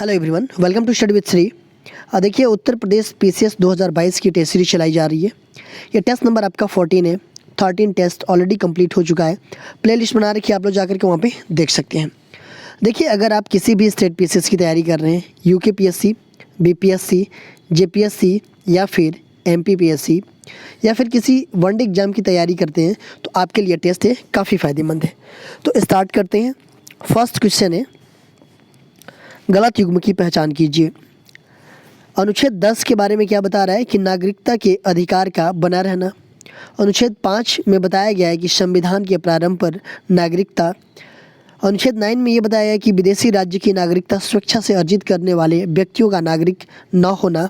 Hello everyone, welcome to study with Shri. देखिए, उत्तर प्रदेश PCS 2022 की test series चलाई जा रही है। ये टेस्ट नंबर आपका 14 है। 13 टेस्ट ऑलरेडी कंप्लीट हो चुका है। प्लेलिस्ट बना रखी है, आप लोग जाकर के वहाँ पे देख सकते हैं। देखिए, अगर आप किसी भी स्टेट पीसीएस की तैयारी कर रहे हैं, यूके पीएससी, बीपीएससी, जेपीएससी या फिर एमपीपीएससी या फिर किसी वनडे एग्जाम की तैयारी करते हैं, तो आपके लिए टेस्ट है काफ़ी फ़ायदेमंद है। तो स्टार्ट करते हैं। फर्स्ट क्वेश्चन है, गलत युग्म की पहचान कीजिए। अनुच्छेद 10 के बारे में क्या बता रहा है कि नागरिकता के अधिकार का बना रहना। अनुच्छेद 5 में बताया गया है कि संविधान के प्रारंभ पर नागरिकता। अनुच्छेद 9 में ये बताया गया है कि विदेशी राज्य की नागरिकता स्वेच्छा से अर्जित करने वाले व्यक्तियों का नागरिक न होना।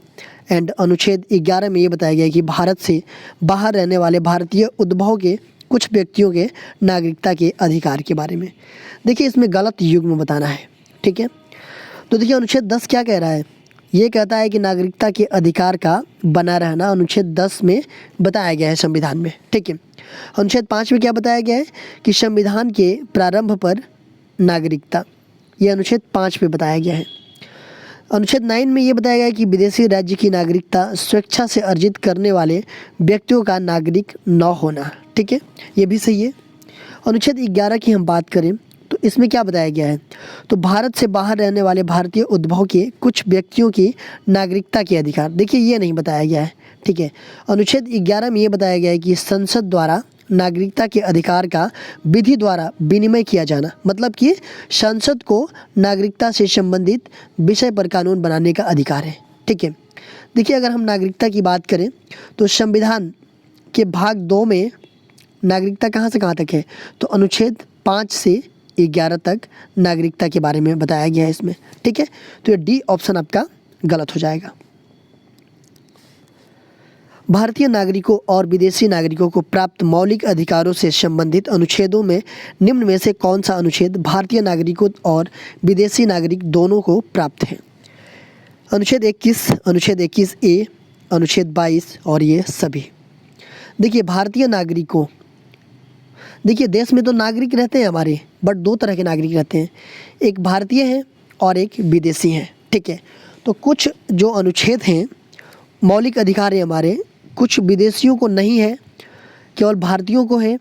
एंड अनुच्छेद 11 में ये बताया गया है कि भारत से बाहर रहने वाले भारतीय उद्भव के कुछ व्यक्तियों के नागरिकता के अधिकार के बारे में। देखिए, इसमें गलत युग्म बताना है, ठीक है। तो देखिए, अनुच्छेद 10 क्या कह रहा है? ये कहता है कि नागरिकता के अधिकार का बना रहना अनुच्छेद 10 में बताया गया है संविधान में, ठीक है। अनुच्छेद 5 में क्या बताया गया है कि संविधान के प्रारंभ पर नागरिकता, ये अनुच्छेद 5 पे बताया गया है। अनुच्छेद 9 में ये बताया गया है कि विदेशी राज्य की नागरिकता स्वेच्छा से अर्जित करने वाले व्यक्तियों का नागरिक न होना, ठीक है, ये भी सही है। अनुच्छेद 11 की हम बात करें तो इसमें क्या बताया गया है? तो भारत से बाहर रहने वाले भारतीय उद्भव के कुछ व्यक्तियों की नागरिकता के अधिकार, देखिए ये नहीं बताया गया है, ठीक है। अनुच्छेद 11 में ये बताया गया है कि संसद द्वारा नागरिकता के अधिकार का विधि द्वारा विनिमय किया जाना, मतलब कि संसद को नागरिकता से संबंधित विषय पर कानून बनाने का अधिकार है, ठीक है। देखिए, अगर हम नागरिकता की बात करें तो संविधान के भाग 2 में नागरिकता कहाँ से कहाँ तक है? तो अनुच्छेद 5 से 11 तक नागरिकता के बारे में बताया गया है इसमें, ठीक है। तो ये डी ऑप्शन आपका गलत हो जाएगा। भारतीय नागरिकों और विदेशी नागरिकों को प्राप्त मौलिक अधिकारों से संबंधित अनुच्छेदों में निम्न में से कौन सा अनुच्छेद भारतीय नागरिकों और विदेशी नागरिक दोनों को प्राप्त है? अनुच्छेद 21, अनुच्छेद 21 ए, अनुच्छेद 22 और ये सभी। देखिए, भारतीय नागरिकों, देखिए देश में तो नागरिक रहते हैं हमारे, बट दो तरह के नागरिक रहते हैं, एक भारतीय हैं और एक विदेशी हैं, ठीक है। तो कुछ जो अनुच्छेद हैं, मौलिक अधिकार है हमारे, कुछ विदेशियों को नहीं है, केवल भारतीयों को है।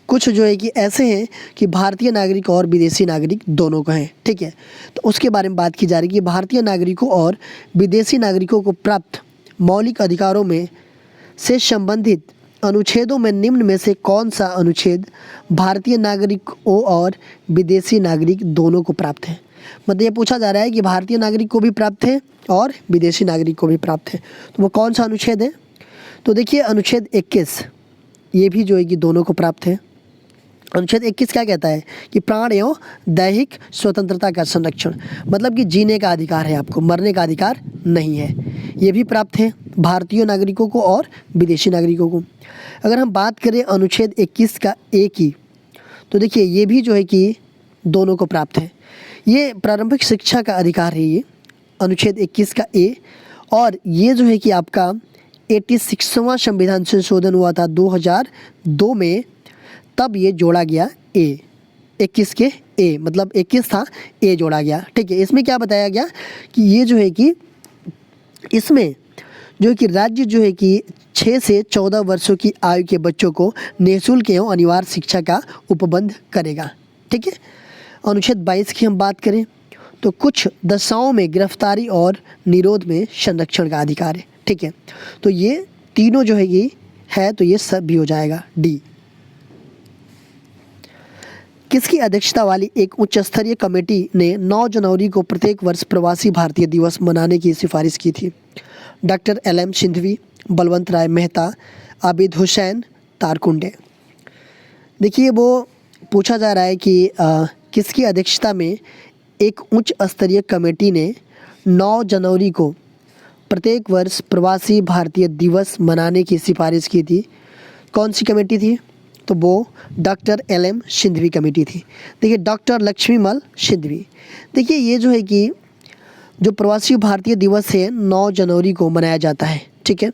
कुछ जो है कि ऐसे हैं कि भारतीय नागरिक और विदेशी नागरिक दोनों को हैं, ठीक है। तो उसके बारे में बात की जा रही है कि भारतीय नागरिकों और विदेशी नागरिकों को प्राप्त मौलिक अधिकारों में से संबंधित अनुच्छेदों में निम्न में से कौन सा अनुच्छेद भारतीय नागरिकों और विदेशी नागरिक दोनों को प्राप्त है? मतलब ये पूछा जा रहा है कि भारतीय नागरिक को भी प्राप्त है और विदेशी नागरिक को भी प्राप्त है, तो वो कौन सा अनुच्छेद है? तो देखिए, अनुच्छेद 21 ये भी जो है कि दोनों को प्राप्त है। अनुच्छेद 21 क्या कहता है कि प्राण एवं दैहिक स्वतंत्रता का संरक्षण, मतलब कि जीने का अधिकार है, आपको मरने का अधिकार नहीं है, ये भी प्राप्त है भारतीय नागरिकों को और विदेशी नागरिकों को। अगर हम बात करें अनुच्छेद 21 का ए की, तो देखिए ये भी जो है कि दोनों को प्राप्त है। ये प्रारंभिक शिक्षा का अधिकार है, ये अनुच्छेद 21 का ए। और ये जो है कि आपका 86वां संविधान संशोधन हुआ था 2002 में, तब ये जोड़ा गया ए, 21 के ए, मतलब 21 था, ए जोड़ा गया, ठीक है। इसमें क्या बताया गया कि ये जो है कि इसमें जो है कि राज्य जो है कि 6 से 14 वर्षों की आयु के बच्चों को निःशुल्क एवं अनिवार्य शिक्षा का उपबंध करेगा, ठीक है। अनुच्छेद 22 की हम बात करें तो कुछ दशाओं में गिरफ्तारी और निरोध में संरक्षण का अधिकार है, ठीक है। तो ये तीनों जो है कि है, तो ये सब भी हो जाएगा डी। किसकी अध्यक्षता वाली एक उच्च स्तरीय कमेटी ने 9 जनवरी को प्रत्येक वर्ष प्रवासी भारतीय दिवस मनाने की सिफारिश की थी? डॉक्टर LM सिंघवी, बलवंत राय मेहता, आबिद हुसैन, तारकुंडे। देखिए, वो पूछा जा रहा है कि किसकी अध्यक्षता में एक उच्च स्तरीय कमेटी ने 9 जनवरी को प्रत्येक वर्ष प्रवासी भारतीय दिवस मनाने की सिफारिश की थी? कौन सी कमेटी थी? तो वो डॉक्टर LM सिंघवी कमेटी थी। देखिए, डॉक्टर लक्ष्मीमल सिंघवी। देखिए, ये जो है कि जो प्रवासी भारतीय दिवस है 9 जनवरी को मनाया जाता है, ठीक है।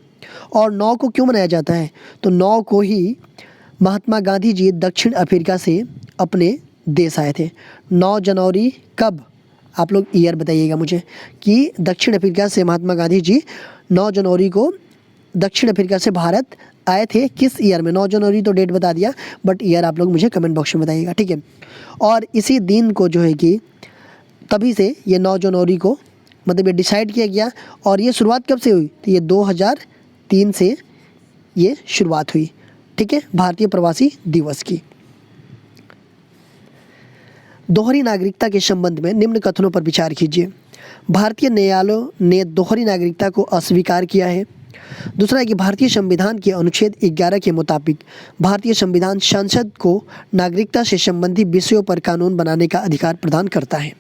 और 9 को क्यों मनाया जाता है? तो 9 को ही महात्मा गांधी जी दक्षिण अफ्रीका से अपने देश आए थे। 9 जनवरी कब आप लोग ईयर बताइएगा मुझे कि दक्षिण अफ्रीका से महात्मा गांधी जी 9 जनवरी को दक्षिण अफ्रीका से भारत आए थे, किस ईयर में। 9 जनवरी तो डेट बता दिया, बट ईयर आप लोग मुझे कमेंट बॉक्स में बताइएगा, ठीक है। और इसी दिन को जो है कि तभी से ये 9 जनवरी को मतलब ये डिसाइड किया गया। और ये शुरुआत कब से हुई, तो ये 2003 से ये शुरुआत हुई, ठीक है, भारतीय प्रवासी दिवस की। दोहरी नागरिकता के संबंध में निम्न कथनों पर विचार कीजिए। भारतीय न्यायालयों ने दोहरी नागरिकता को अस्वीकार किया है। दूसरा है कि भारतीय संविधान के अनुच्छेद 11 के मुताबिक भारतीय संविधान संसद को नागरिकता से संबंधित विषयों पर कानून बनाने का अधिकार प्रदान करता है।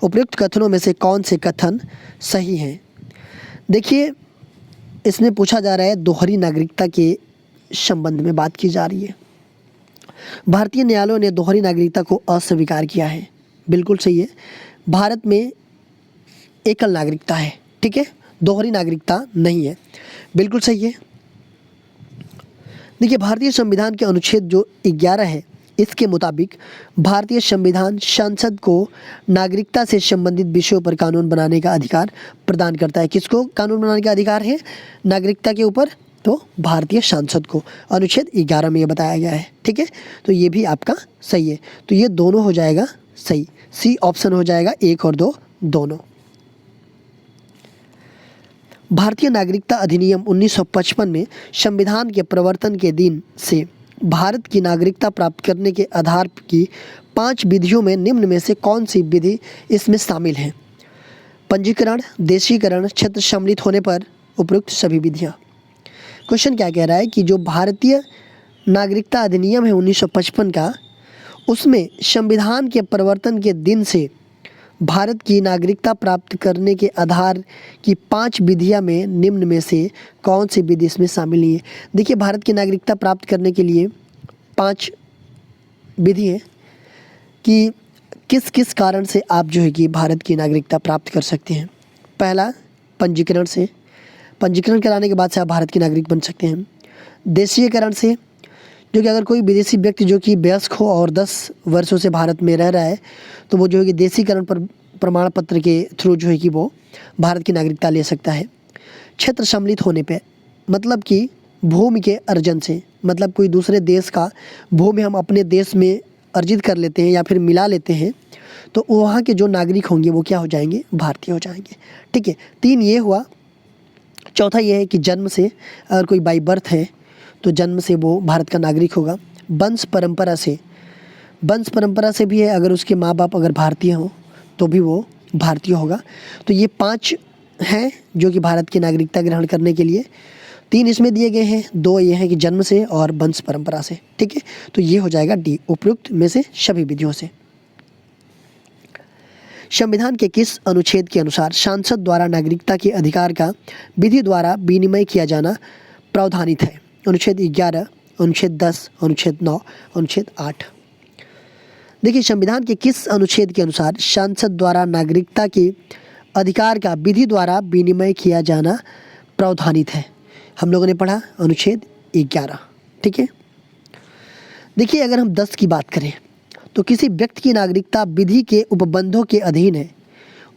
उपयुक्त कथनों में से कौन से कथन सही हैं। देखिए, इसमें पूछा जा रहा है दोहरी नागरिकता के संबंध में बात की जा रही है। भारतीय न्यायालयों ने दोहरी नागरिकता को अस्वीकार किया है, बिल्कुल सही है। भारत में एकल नागरिकता है, ठीक है, दोहरी नागरिकता नहीं है, बिल्कुल सही है। देखिए, भारतीय संविधान के अनुच्छेद जो 11 है, इसके मुताबिक भारतीय संविधान संसद को नागरिकता से संबंधित विषयों पर कानून बनाने का अधिकार प्रदान करता है। किसको कानून बनाने का अधिकार है नागरिकता के ऊपर, तो भारतीय संसद को। अनुच्छेद 11 में ये बताया गया है, ठीक है। तो ये भी आपका सही है, तो ये दोनों हो जाएगा सही, सी ऑप्शन हो जाएगा, 1 और 2 दोनों। भारतीय नागरिकता अधिनियम 1955 में संविधान के प्रवर्तन के दिन से भारत की नागरिकता प्राप्त करने के आधार की 5 विधियों में निम्न में से कौन सी विधि इसमें शामिल है। पंजीकरण, देशीकरण, क्षेत्र सम्मिलित होने पर उपयुक्त सभी विधियाँ। क्वेश्चन क्या कह रहा है कि जो भारतीय नागरिकता अधिनियम है 1955 का, उसमें संविधान के प्रवर्तन के दिन से भारत की नागरिकता प्राप्त करने के आधार की 5 विधियां में निम्न में से कौन सी विधि इसमें शामिल नहीं है। देखिए, भारत की नागरिकता प्राप्त करने के लिए 5 विधि है कि किस किस कारण से आप जो है कि भारत की नागरिकता प्राप्त कर सकते हैं। पहला, पंजीकरण से, पंजीकरण कराने के बाद से आप भारत के नागरिक बन सकते हैं। देशीयकरण से, जो कि अगर कोई विदेशी व्यक्ति जो कि वयस्क हो और 10 वर्षों से भारत में रह रहा है, तो वो जो है कि देशीकरण पर प्रमाण पत्र के थ्रू जो है कि वो भारत की नागरिकता ले सकता है। क्षेत्र सम्मिलित होने पे, मतलब कि भूमि के अर्जन से, मतलब कोई दूसरे देश का भूमि हम अपने देश में अर्जित कर लेते हैं या फिर मिला लेते हैं, तो वहाँ के जो नागरिक होंगे वो क्या हो जाएंगे, भारतीय हो जाएंगे, ठीक है। 3 ये हुआ। चौथा ये है कि जन्म से, अगर कोई बाई बर्थ है तो जन्म से वो भारत का नागरिक होगा। वंश परंपरा से, वंश परंपरा से भी है, अगर उसके माँ बाप अगर भारतीय हों तो भी वो भारतीय होगा। तो ये 5 हैं जो कि भारत की नागरिकता ग्रहण करने के लिए। 3 इसमें दिए गए हैं, 2 ये हैं कि जन्म से और वंश परंपरा से, ठीक है। तो ये हो जाएगा डी, उपयुक्त में से सभी विधियों से। संविधान के किस अनुच्छेद के अनुसार सांसद द्वारा नागरिकता के अधिकार का विधि द्वारा विनिमय किया जाना प्रावधानित है। अनुच्छेद 11, अनुच्छेद 10, अनुच्छेद 9, अनुच्छेद 8। देखिए, संविधान के किस अनुच्छेद के अनुसार सांसद द्वारा नागरिकता के अधिकार का विधि द्वारा विनिमय किया जाना प्रावधानित है। हम लोगों ने पढ़ा अनुच्छेद 11, ठीक है। देखिए, अगर हम 10 की बात करें तो किसी व्यक्ति की नागरिकता विधि के उपबंधों के अधीन है,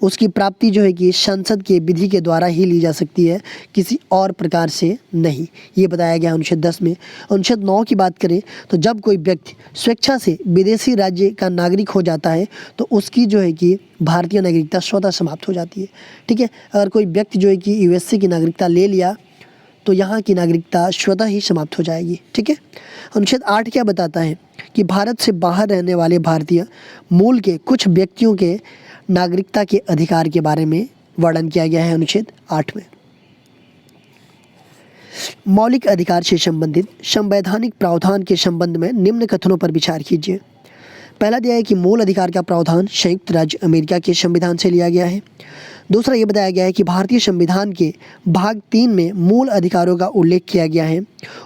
उसकी प्राप्ति जो है कि संसद के विधि के द्वारा ही ली जा सकती है, किसी और प्रकार से नहीं, ये बताया गया अनुच्छेद 10 में। अनुच्छेद 9 की बात करें तो जब कोई व्यक्ति स्वेच्छा से विदेशी राज्य का नागरिक हो जाता है तो उसकी जो है कि भारतीय नागरिकता स्वतः समाप्त हो जाती है, ठीक है। अगर कोई व्यक्ति जो है कि यूएसए की नागरिकता ले लिया तो यहाँ की नागरिकता स्वतः ही समाप्त हो जाएगी, ठीक है। अनुच्छेद 8 क्या बताता है कि भारत से बाहर रहने वाले भारतीय मूल के कुछ व्यक्तियों के नागरिकता के अधिकार के बारे में वर्णन किया गया है अनुच्छेद 8 में। मौलिक अधिकार से संबंधित संवैधानिक प्रावधान के संबंध में निम्न कथनों पर विचार कीजिए। पहला दिया है कि मूल अधिकार का प्रावधान संयुक्त राज्य अमेरिका के संविधान से लिया गया है। दूसरा ये बताया गया है कि भारतीय संविधान के भाग 3 में मूल अधिकारों का उल्लेख किया गया है।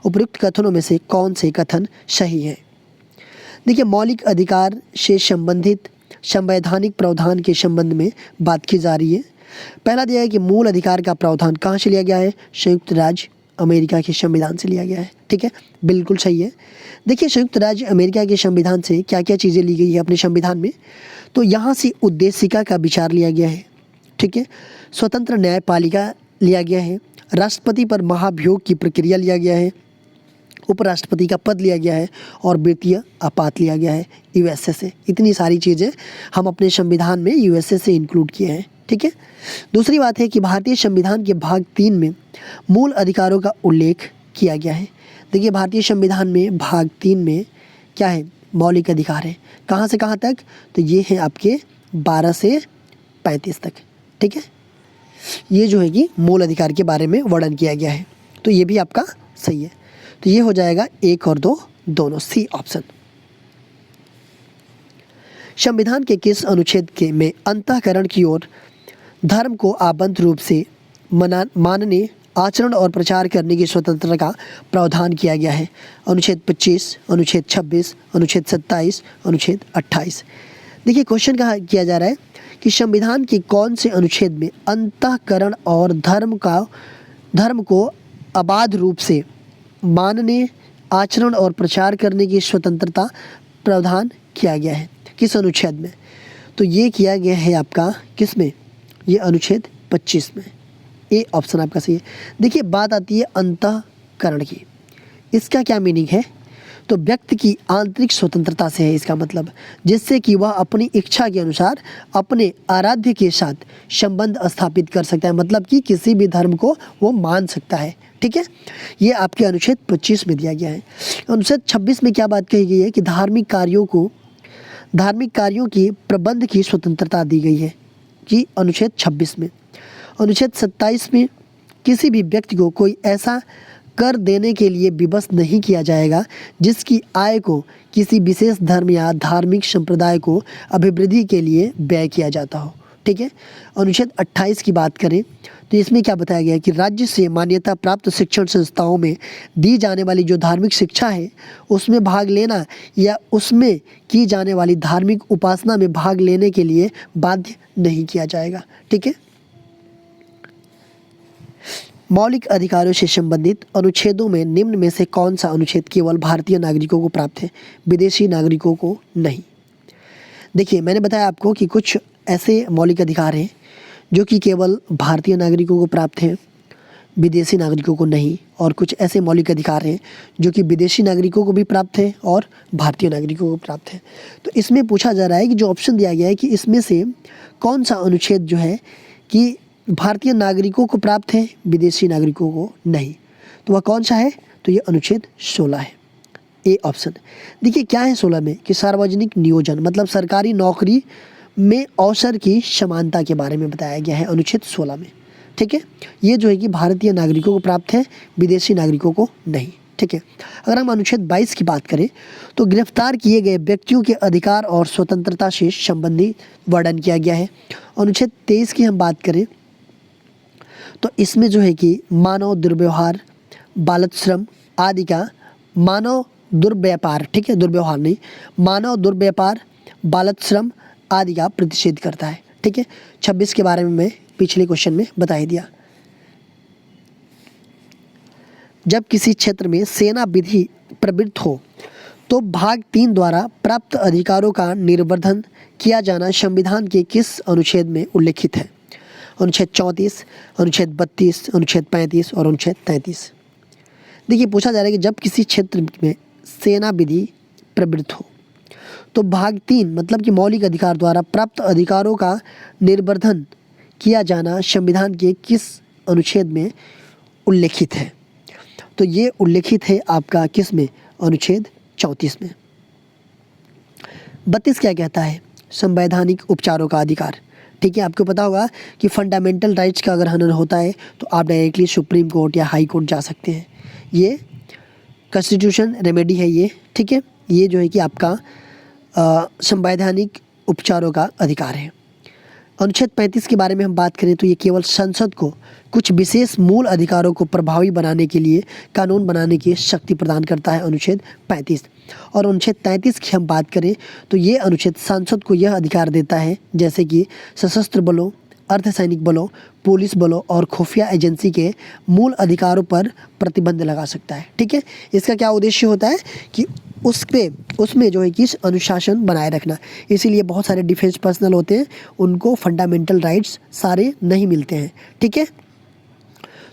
उपयुक्त कथनों में से कौन से कथन सही हैं। देखिए, मौलिक अधिकार से संबंधित संवैधानिक प्रावधान के संबंध में बात की जा रही है। पहला दिया है कि मूल अधिकार का प्रावधान कहाँ से लिया गया है, संयुक्त राज्य अमेरिका के संविधान से लिया गया है। ठीक है, बिल्कुल सही है। देखिए, संयुक्त राज्य अमेरिका के संविधान से क्या क्या चीज़ें ली गई है अपने संविधान में, तो यहाँ से उद्देशिका का विचार लिया गया है। ठीक है, स्वतंत्र न्यायपालिका लिया गया है, राष्ट्रपति पर महाभियोग की प्रक्रिया लिया गया है, उपराष्ट्रपति का पद लिया गया है और वित्तीय आपात लिया गया है यूएसए से। इतनी सारी चीज़ें हम अपने संविधान में यूएसए से इंक्लूड किए हैं। ठीक है, दूसरी बात है कि भारतीय संविधान के भाग 3 में मूल अधिकारों का उल्लेख किया गया है। देखिए, भारतीय संविधान में भाग 3 में क्या है, मौलिक अधिकार है। कहाँ से कहाँ तक, तो ये है आपके 12 से 35 तक। ठीक है, ये जो है कि मूल अधिकार के बारे में वर्णन किया गया है, तो ये भी आपका सही है। तो ये हो जाएगा 1 और 2 दोनों, सी ऑप्शन। संविधान के किस अनुच्छेद के में अंतःकरण की ओर धर्म को आबद्ध रूप से मानने, आचरण और प्रचार करने की स्वतंत्रता का प्रावधान किया गया है? अनुच्छेद 25, अनुच्छेद 26, अनुच्छेद 27, अनुच्छेद 28। देखिए, क्वेश्चन कहा किया जा रहा है कि संविधान के कौन से अनुच्छेद में अंतःकरण और धर्म को अबाध रूप से मानने, आचरण और प्रचार करने की स्वतंत्रता प्रावधान किया गया है? किस अनुच्छेद में? तो ये किया गया है आपका किस में, ये अनुच्छेद 25 में। ए ऑप्शन आपका सही है। देखिए, बात आती है अंतःकरण की, इसका क्या मीनिंग है, तो व्यक्ति की आंतरिक स्वतंत्रता से है इसका मतलब, जिससे कि वह अपनी इच्छा के अनुसार अपने आराध्य के साथ संबंध स्थापित कर सकता है, मतलब कि किसी भी धर्म को वो मान सकता है। ठीक है, ये आपके अनुच्छेद 25 में दिया गया है। अनुच्छेद 26 में क्या बात कही गई है कि धार्मिक कार्यों की प्रबंध की स्वतंत्रता दी गई है कि अनुच्छेद 26 में। अनुच्छेद 27 में किसी भी व्यक्ति को कोई ऐसा कर देने के लिए विवश नहीं किया जाएगा जिसकी आय को किसी विशेष धर्म या धार्मिक संप्रदाय को अभिवृद्धि के लिए व्यय किया जाता हो। ठीक है, अनुच्छेद 28 की बात करें तो इसमें क्या बताया गया है कि राज्य से मान्यता प्राप्त शिक्षण संस्थाओं में दी जाने वाली जो धार्मिक शिक्षा है उसमें भाग लेना या उसमें की जाने वाली धार्मिक उपासना में भाग लेने के लिए बाध्य नहीं किया जाएगा। ठीक है, मौलिक अधिकारों से संबंधित अनुच्छेदों में निम्न में से कौन सा अनुच्छेद केवल भारतीय नागरिकों को प्राप्त है, विदेशी नागरिकों को नहीं? देखिए, मैंने बताया आपको कि कुछ ऐसे मौलिक अधिकार हैं जो कि केवल भारतीय नागरिकों को प्राप्त हैं, विदेशी नागरिकों को नहीं, और कुछ ऐसे मौलिक अधिकार हैं जो कि विदेशी नागरिकों को भी प्राप्त है और भारतीय नागरिकों को प्राप्त है। तो इसमें पूछा जा रहा है कि जो ऑप्शन दिया गया है कि इसमें से कौन सा अनुच्छेद जो है कि भारतीय नागरिकों को प्राप्त है, विदेशी नागरिकों को नहीं, तो वह कौन सा है, तो ये अनुच्छेद 16 है, ए ऑप्शन। देखिए, क्या है 16 में कि सार्वजनिक नियोजन, मतलब सरकारी नौकरी में अवसर की समानता के बारे में बताया गया है अनुच्छेद 16 में। ठीक है, ये जो है कि भारतीय नागरिकों को प्राप्त है, विदेशी नागरिकों को नहीं। ठीक है, अगर हम अनुच्छेद 22 की बात करें तो गिरफ्तार किए गए व्यक्तियों के अधिकार और स्वतंत्रता से संबंधित वर्णन किया गया है। अनुच्छेद 23 की हम बात करें तो इसमें जो है कि मानव दुर्व्यवहार, बाल श्रम आदि का मानव दुर्व्यापार, ठीक है, दुर्व्यवहार नहीं, मानव दुर्व्यापार, बाल श्रम आदि का प्रतिषेध करता है। ठीक है, 26 के बारे में मैं पिछले क्वेश्चन में बता ही दिया। जब किसी क्षेत्र में सेना विधि प्रवृत्त हो तो भाग 3 द्वारा प्राप्त अधिकारों का निर्वर्धन किया जाना संविधान के किस अनुच्छेद में उल्लिखित है? अनुच्छेद 34, अनुच्छेद 32, अनुच्छेद 35 और अनुच्छेद 33। देखिए, पूछा जा रहा है कि जब किसी क्षेत्र में सेना विधि प्रवृत्त हो तो भाग 3 मतलब कि मौलिक अधिकार द्वारा प्राप्त अधिकारों का निर्वर्धन किया जाना संविधान के किस अनुच्छेद में उल्लिखित है? तो ये उल्लिखित है आपका किस में, अनुच्छेद 34 में। 32 क्या कहता है? संवैधानिक उपचारों का अधिकार। ठीक है, आपको पता होगा कि फंडामेंटल राइट्स का अगर हनन होता है तो आप डायरेक्टली सुप्रीम कोर्ट या हाई कोर्ट जा सकते हैं। ये कॉन्स्टिट्यूशन रेमेडी है ये। ठीक है, ये जो है कि आपका संवैधानिक उपचारों का अधिकार है। अनुच्छेद 35 के बारे में हम बात करें तो ये केवल संसद को कुछ विशेष मूल अधिकारों को प्रभावी बनाने के लिए कानून बनाने की शक्ति प्रदान करता है, अनुच्छेद 35। और अनुच्छेद 33 की हम बात करें तो ये अनुच्छेद सांसद को यह अधिकार देता है जैसे कि सशस्त्र बलों, अर्धसैनिक बलों, पुलिस बलों और खुफिया एजेंसी के मूल अधिकारों पर प्रतिबंध लगा सकता है। ठीक है, इसका क्या उद्देश्य होता है कि उसमें जो है कि अनुशासन बनाए रखना। इसीलिए बहुत सारे डिफेंस पर्सनल होते हैं, उनको फंडामेंटल राइट्स सारे नहीं मिलते हैं। ठीक है,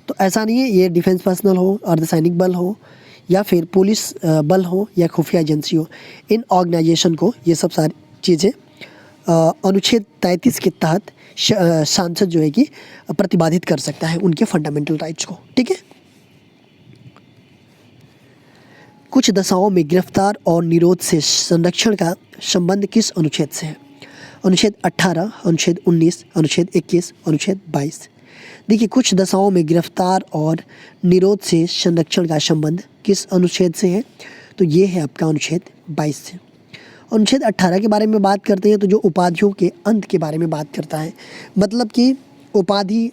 तो ऐसा नहीं है, ये डिफेंस पर्सनल हो, अर्धसैनिक बल हो या फिर पुलिस बल हो या खुफिया एजेंसी हो, इन ऑर्गेनाइजेशन को ये सब सारी चीज़ें अनुच्छेद 33 के तहत सांसद जो है कि प्रतिबंधित कर सकता है उनके फंडामेंटल राइट्स को। ठीक है, कुछ दशाओं में गिरफ्तार और निरोध से संरक्षण का संबंध किस अनुच्छेद से है? अनुच्छेद 18, अनुच्छेद 19, अनुच्छेद 21, अनुच्छेद 22। देखिए, कुछ दशाओं में गिरफ्तार और निरोध से संरक्षण का संबंध किस अनुच्छेद से है? तो ये है आपका अनुच्छेद 22 से। अनुच्छेद 18 के बारे में बात करते हैं तो जो उपाधियों के अंत के बारे में बात करता है, मतलब कि उपाधि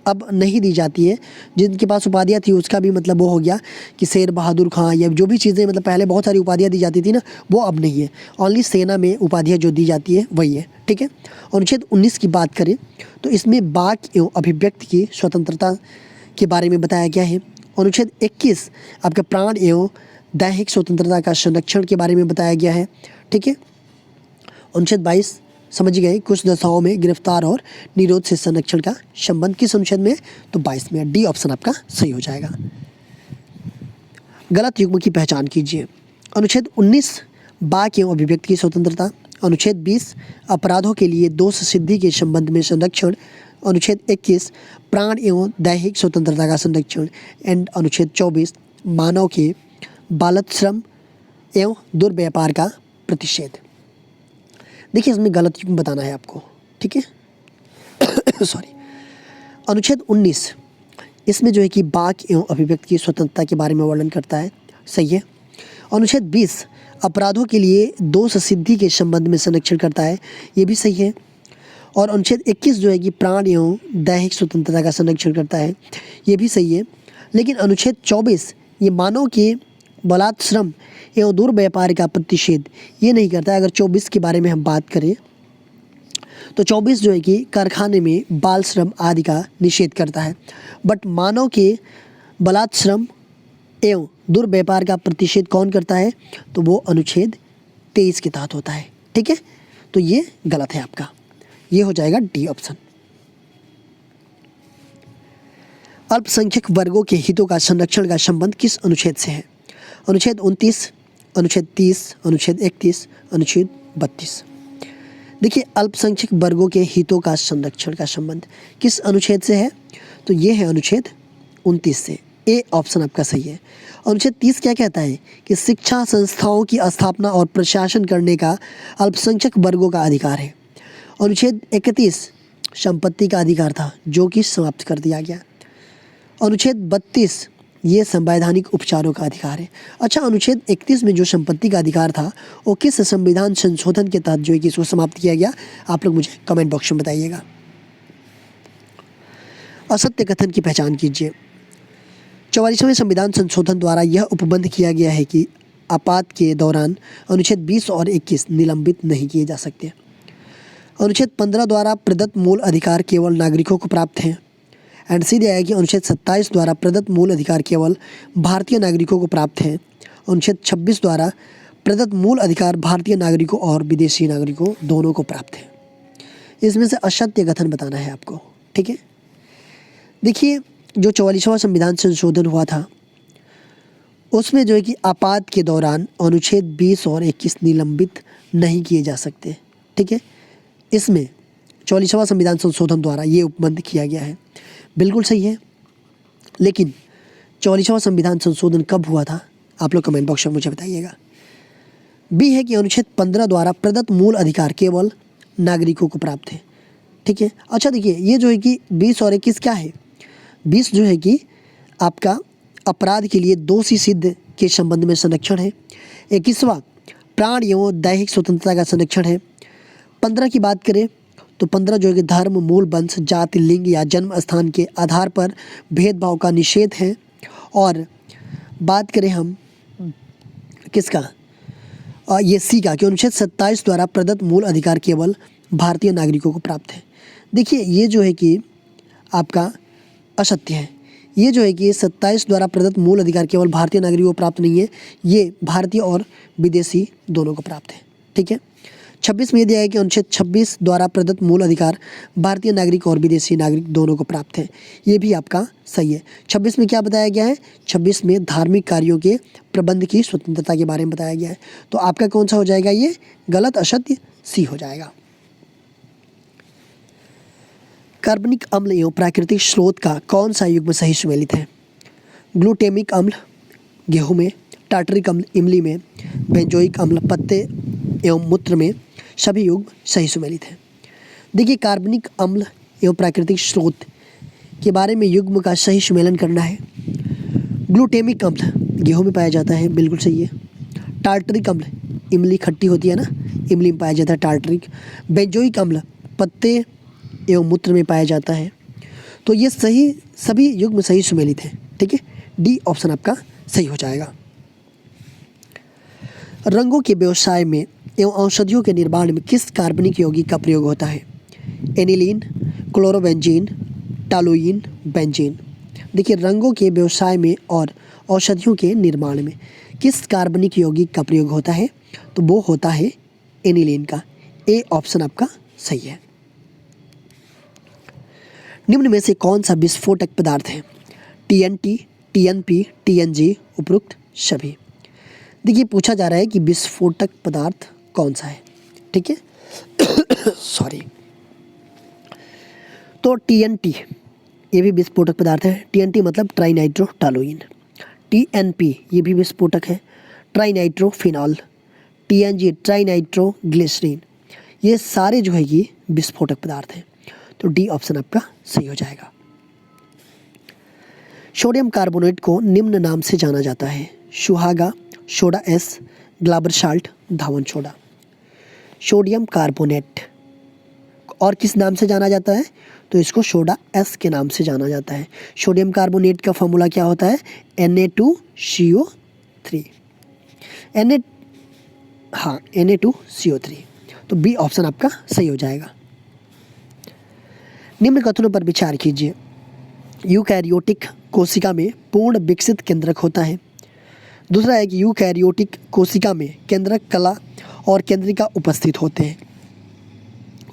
अब नहीं दी जाती है। जिनके पास उपाधियाँ थी उसका भी मतलब वो हो गया कि शेर बहादुर खां या जो भी चीज़ें, मतलब पहले बहुत सारी उपाधियाँ दी जाती थी ना, वो अब नहीं है। ओनली सेना में उपाधियाँ जो दी जाती है वही है। ठीक है, अनुच्छेद 19 की बात करें तो इसमें वाक एवं अभिव्यक्ति की स्वतंत्रता के बारे में बताया गया है। अनुच्छेद 21 आपका प्राण एवं दैहिक स्वतंत्रता का संरक्षण के बारे में बताया गया है। ठीक है, अनुच्छेद 22 समझ गए, कुछ दशाओं में गिरफ्तार और निरोध से संरक्षण का संबंध किस अनुच्छेद में? तो 22 में। डी ऑप्शन आपका सही हो जाएगा। गलत युग्म की पहचान कीजिए। अनुच्छेद 19 वाक एवं अभिव्यक्ति की स्वतंत्रता। अनुच्छेद 20 अपराधों के लिए दोष सिद्धि के संबंध में संरक्षण। अनुच्छेद 21 प्राण एवं दैहिक स्वतंत्रता का संरक्षण। एंड अनुच्छेद 24 मानव के बालश्रम एवं दुर्व्यापार का प्रतिषेध। देखिए, इसमें गलत युग्म बताना है आपको। ठीक है सॉरी। अनुच्छेद 19 इसमें जो है कि वाक एवं अभिव्यक्ति की स्वतंत्रता के बारे में वर्णन करता है, सही है। अनुच्छेद 20 अपराधों के लिए दोष सिद्धि के संबंध में संरक्षण करता है, ये भी सही है। और अनुच्छेद 21 जो है कि प्राण एवं दैहिक स्वतंत्रता का संरक्षण करता है, ये भी सही है। लेकिन अनुच्छेद 24 ये मानव के बलात्श्रम एवं दुर्व्यापार का प्रतिषेध ये नहीं करता है। अगर 24 के बारे में हम बात करें तो 24 जो है कि कारखाने में बाल श्रम आदि का निषेध करता है, बट मानव के बलात्श्रम एवं दुर्व्यापार का प्रतिषेध कौन करता है? तो वो अनुच्छेद 23 के तहत होता है। ठीक है, तो ये गलत है आपका, ये हो जाएगा डी ऑप्शन। अल्पसंख्यक वर्गों के हितों का संरक्षण का संबंध किस अनुच्छेद से है? अनुच्छेद 29, अनुच्छेद 30, अनुच्छेद 31, अनुच्छेद 32। देखिए, अल्पसंख्यक वर्गों के हितों का संरक्षण का संबंध किस अनुच्छेद से है? तो ये है अनुच्छेद 29 से। ए ऑप्शन आपका सही है। अनुच्छेद 30 क्या कहता है कि शिक्षा संस्थाओं की स्थापना और प्रशासन करने का अल्पसंख्यक वर्गों का अधिकार है। अनुच्छेद 31 संपत्ति का अधिकार था, जो कि समाप्त कर दिया गया। अनुच्छेद 32 ये संवैधानिक उपचारों का अधिकार है। अच्छा, अनुच्छेद 31 में जो संपत्ति का अधिकार था वो किस संविधान संशोधन के तहत जो है कि इसको समाप्त किया गया? आप लोग मुझे कमेंट बॉक्स में बताइएगा। असत्य कथन की पहचान कीजिए। 44वें संविधान संशोधन द्वारा यह उपबंध किया गया है कि आपात के दौरान अनुच्छेद 20 और 21 निलंबित नहीं किए जा सकते। अनुच्छेद 15 द्वारा प्रदत्त मूल अधिकार केवल नागरिकों को प्राप्त हैं। एंड सीधे आया कि अनुच्छेद 27 द्वारा प्रदत्त मूल अधिकार केवल भारतीय नागरिकों को प्राप्त है। अनुच्छेद 26 द्वारा प्रदत्त मूल अधिकार भारतीय नागरिकों और विदेशी नागरिकों दोनों को प्राप्त है। इसमें से असत्य कथन बताना है आपको। ठीक है, देखिए, जो 44वां संविधान संशोधन हुआ था उसमें जो है कि आपात के दौरान अनुच्छेद 20 और 21 निलंबित नहीं किए जा सकते। ठीक है, इसमें 44वां संविधान संशोधन द्वारा ये उपबंध किया गया है, बिल्कुल सही है। लेकिन 44वां संविधान संशोधन कब हुआ था? आप लोग कमेंट बॉक्स में मुझे बताइएगा। बी है कि अनुच्छेद 15 द्वारा प्रदत्त मूल अधिकार केवल नागरिकों को प्राप्त है। ठीक है, अच्छा देखिए, ये जो है कि 20 और 21 क्या है? 20 जो है कि आपका अपराध के लिए दोषी सिद्ध के संबंध में संरक्षण है। 21वां प्राण एवं दैहिक स्वतंत्रता का संरक्षण है। 15 की बात करें तो 15 जो है कि धर्म, मूल वंश, जाति, लिंग या जन्म स्थान के आधार पर भेदभाव का निषेध है। और बात करें हम किसका, ये सी का, कि अनुच्छेद 27 द्वारा प्रदत्त मूल अधिकार केवल भारतीय नागरिकों को प्राप्त है। देखिए ये जो है कि आपका असत्य है। ये जो है कि 27 द्वारा प्रदत्त मूल अधिकार केवल भारतीय नागरिकों को प्राप्त नहीं है, ये भारतीय और विदेशी दोनों को प्राप्त है। ठीक है। 26 में यह दिया है कि अनुच्छेद 26 द्वारा प्रदत्त मूल अधिकार भारतीय नागरिक और विदेशी नागरिक दोनों को प्राप्त है। ये भी आपका सही है। 26 में क्या बताया गया है? 26 में धार्मिक कार्यों के प्रबंध की स्वतंत्रता के बारे में बताया गया है। तो आपका कौन सा हो जाएगा? ये गलत, असत्य, सी हो जाएगा। कार्बनिक अम्ल एवं प्राकृतिक स्रोत का कौन सा युग्म सही सुमेलित है? ग्लूटेमिक अम्ल गेहूं में, टार्टरिक अम्ल इमली में, बेंजोइक अम्ल पत्ते एवं मूत्र में, सभी युग्म सही सुमेलित है। देखिए कार्बनिक अम्ल एवं प्राकृतिक स्रोत के बारे में युग्म का सही सुमेलन करना है। ग्लूटेमिक अम्ल गेहूं में पाया जाता है, बिल्कुल सही है। टार्टरिक अम्ल इमली खट्टी होती है ना, इमली में पाया जाता है टार्टरिक। बेंजोइक अम्ल पत्ते एवं मूत्र में पाया जाता है। तो ये सभी युग्म सही सुमेलित है। ठीक है, डी ऑप्शन आपका सही हो जाएगा। रंगों के व्यवसाय में एवं औषधियों के निर्माण में किस कार्बनिक यौगिक का प्रयोग होता है? Aniline, chlorobenzene, toluene, benzene. देखिए रंगों के व्यवसाय में और औषधियों के निर्माण में किस कार्बनिक यौगिक का प्रयोग होता है? तो वो होता है एनिलीन का। ए ऑप्शन आपका सही है। निम्न में से कौन सा विस्फोटक पदार्थ है? TNT, TNP, TNG, उपरोक्त सभी। देखिए पूछा जा रहा है कि विस्फोटक पदार्थ कौन सा है। ठीक है सॉरी। तो TNT ये भी विस्फोटक पदार्थ है। TNT मतलब ट्राइनाइट्रोटॉलुइन। TNP ये भी विस्फोटक है, ट्राइनाइट्रोफिनॉल। TNG ट्राइनाइट्रोग्लिसरीन। ये सारे जो है ये विस्फोटक पदार्थ हैं। तो डी ऑप्शन आपका सही हो जाएगा। सोडियम कार्बोनेट को निम्न नाम से जाना जाता है? सुहागा, सोडा एस, ग्लाबर साल्ट, धावन सोडा। सोडियम कार्बोनेट और किस नाम से जाना जाता है? तो इसको सोडा एस के नाम से जाना जाता है। सोडियम कार्बोनेट का फॉर्मूला क्या होता है? Na2CO3। Na2CO3। तो बी ऑप्शन आपका सही हो जाएगा। निम्न कथनों पर विचार कीजिए। यूकैरियोटिक कोशिका में पूर्ण विकसित केंद्रक होता है। दूसरा है कि यूकैरियोटिक कोशिका में केंद्रक कला और केंद्रिका उपस्थित होते हैं।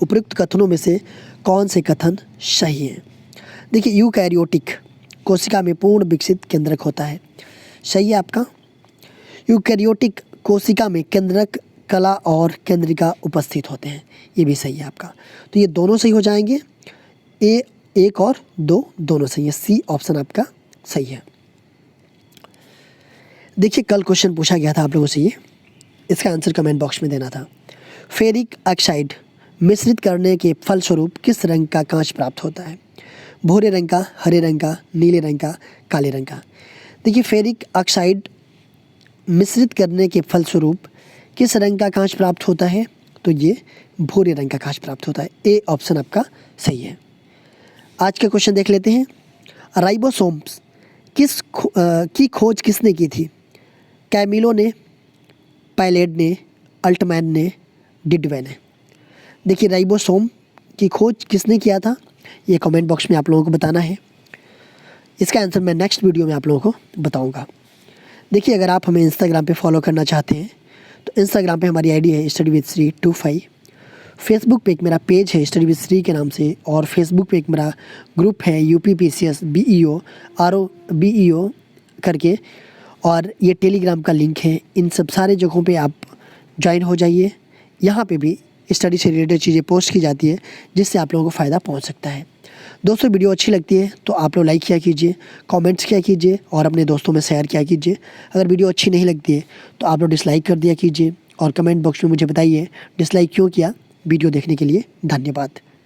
उपयुक्त कथनों में से कौन से कथन सही हैं? देखिए यूकैरियोटिक कोशिका में पूर्ण विकसित केंद्रक होता है, सही है आपका। यूकैरियोटिक कोशिका में केंद्रक कला और केंद्रिका उपस्थित होते हैं, ये भी सही है आपका। तो ये दोनों सही हो जाएंगे। ए एक और दो दोनों सही है। सी ऑप्शन आपका सही है। देखिए कल क्वेश्चन पूछा गया था आप लोगों से, ये इसका आंसर कमेंट बॉक्स में देना था। फेरिक ऑक्साइड मिश्रित करने के फलस्वरूप किस रंग का कांच प्राप्त होता है? भूरे रंग का, हरे रंग का, नीले रंग का, काले रंग का। देखिए फेरिक ऑक्साइड मिश्रित करने के फलस्वरूप किस रंग का कांच प्राप्त होता है? तो ये भूरे रंग का कांच प्राप्त होता है। ए ऑप्शन आपका सही है। आज का क्वेश्चन देख लेते हैं। राइबोसोम्स की खोज किसने की थी? कैमिलो ने, पायलेट ने, अल्टमैन ने, डिडवे ने। देखिए राइबोसोम की खोज किसने किया था, ये कमेंट बॉक्स में आप लोगों को बताना है। इसका आंसर मैं नेक्स्ट वीडियो में आप लोगों को बताऊंगा। देखिए अगर आप हमें इंस्टाग्राम पे फॉलो करना चाहते हैं तो इंस्टाग्राम पे हमारी आईडी है स्टडी विद श्री 25। फेसबुक पे एक मेरा पेज है स्टडी विद श्री के नाम से, और फेसबुक पे एक मेरा ग्रुप है UPPCS BEO ROBEO करके, और ये टेलीग्राम का लिंक है। इन सब सारे जगहों पे आप ज्वाइन हो जाइए। यहाँ पे भी स्टडी से रिलेटेड चीज़ें पोस्ट की जाती है जिससे आप लोगों को फ़ायदा पहुँच सकता है। दोस्तों वीडियो अच्छी लगती है तो आप लोग लाइक किया कीजिए, कमेंट्स किया कीजिए और अपने दोस्तों में शेयर किया कीजिए। अगर वीडियो अच्छी नहीं लगती है तो आप लोग डिसलाइक कर दिया कीजिए और कमेंट बॉक्स में मुझे बताइए डिसलाइक क्यों किया। वीडियो देखने के लिए धन्यवाद।